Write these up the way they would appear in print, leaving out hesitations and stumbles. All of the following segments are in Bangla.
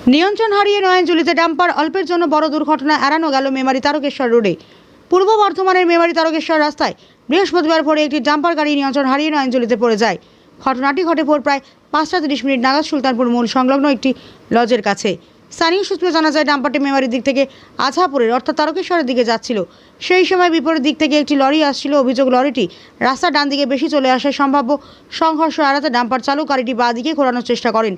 নিয়ন্ত্রণ হারিয়ে নয়নজুলিতে ডাম্পার, অল্পের জন্য বড় দুর্ঘটনা এড়ানো গেল মেমারি তারকেশ্বর রোডে। পূর্ব বর্ধমানের মেমারি তারকেশ্বর রাস্তায় বৃহস্পতিবার ভোরে একটি ডাম্পার গাড়ি নিয়ন্ত্রণ হারিয়ে নয়নজুলিতে পড়ে যায়। ঘটনাটি ঘটে ভোর প্রায় 5:30 নাগাদ সুলতানপুর মোড় সংলগ্ন একটি লজের কাছে। স্থানীয় সূত্রে জানা যায়, ডাম্পারটি মেমারির দিক থেকে আছাপুরের অর্থাৎ তারকেশ্বরের দিকে যাচ্ছিল। সেই সময় বিপরীত দিক থেকে একটি লরি আসছিল। অভিযোগ, লরিটি রাস্তার ডান দিকে বেশি চলে আসায় সম্ভাব্য সংঘর্ষ এড়াতে ডাম্পার চালক গাড়িটি বাঁ দিকে ঘোরানোর চেষ্টা করেন,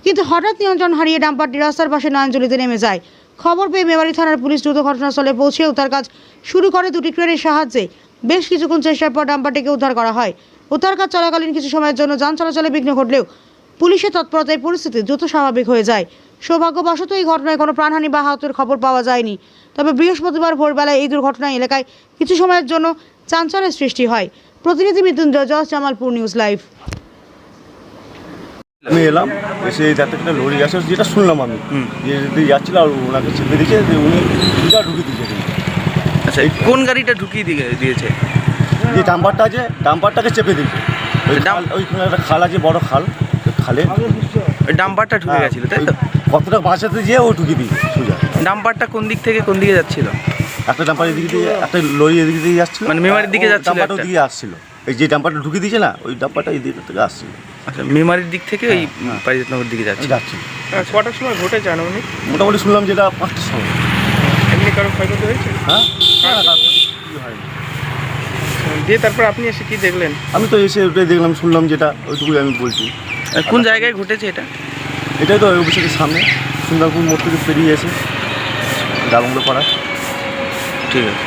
কিন্তু হঠাৎ নিয়ন্ত্রণ হারিয়ে ডাম্পারটি রাস্তার পাশে নয়নজুলিতে নেমে যায়। খবর পেয়ে মেমারি থানার পুলিশ দ্রুত ঘটনাস্থলে পৌঁছে উদ্ধার কাজ শুরু করে। দুটি ক্রেনের সাহায্যে বেশ কিছুক্ষণ চেষ্টার পর ডাম্পারটিকে উদ্ধার করা হয়। উদ্ধার কাজ চলাকালীন কিছু সময়ের জন্য যান চলাচলে বিঘ্ন ঘটলেও পুলিশের তৎপরতায় পরিস্থিতি দ্রুত স্বাভাবিক হয়ে যায়। সৌভাগ্যবশত এই ঘটনায় কোনো প্রাণহানি বা আহতের খবর পাওয়া যায়নি। তবে বৃহস্পতিবার ভোরবেলায় এই দুর্ঘটনায় এলাকায় কিছু সময়ের জন্য চাঞ্চল্যের সৃষ্টি হয়। প্রতিনিধি মৃত্যুঞ্জয়, জজ, জামালপুর নিউজ লাইভ। আমি এলাম, এসে যাতে একটা লরি আসে যেটা শুনলাম আমি, যে যাচ্ছিল আর ওনাকে চেপে দিয়েছে, যে উনি যা ঢুকিয়ে দিয়েছে। আচ্ছা, কোন গাড়িটা ঢুকিয়ে দিয়েছে? যে ডাম্পারটা আছে, ডাম্পারটাকে চেপে দিয়েছে। ওইখানে একটা খাল আছে, বড় খাল, খালে ডাম্পারটা ঢুকে গেছিল, তাই তো? কতটা বাঁচাতে যেয়ে ও ঢুকিয়ে দিয়েছে সোজা। ডাম্পারটা কোন দিক থেকে কোন দিকে যাচ্ছিল? একটা ডাম্পার এদিকে দিয়ে, একটা লরি এদিকে দিয়ে যাচ্ছিল, মানে মেমারির দিকে যাচ্ছিল। ডাম্পারটা ওদিকে আসছিল। এই যে ডাম্পারটা ঢুকিয়ে দিয়েছে না, ওই ডাম্পারটা এই দিক থেকে আসছিল। আচ্ছা, মেমারির দিক থেকে ওই পাইজেতনগর দিকে যাচ্ছিল। কটার সময় ঘটেছে আনুমানিক? মোটামুটি শুনলাম যেটা 5টার সময়। এমনি কারো ক্ষয়ক্ষতি হয়েছে? হ্যাঁ, কিছু হয়নি। দিয়ে তারপর আপনি এসে কি দেখলেন? আমি তো এসে ওটাই দেখলাম, শুনলাম যেটা, ওইটুকুই আমি বলছি। কোন জায়গায় ঘটেছে এটা? এটাই তো অফিসের সামনে, সুন্দরপুর মোড় থেকে পেরিয়ে এসে ডাবংলো পাড়া। ঠিক আছে।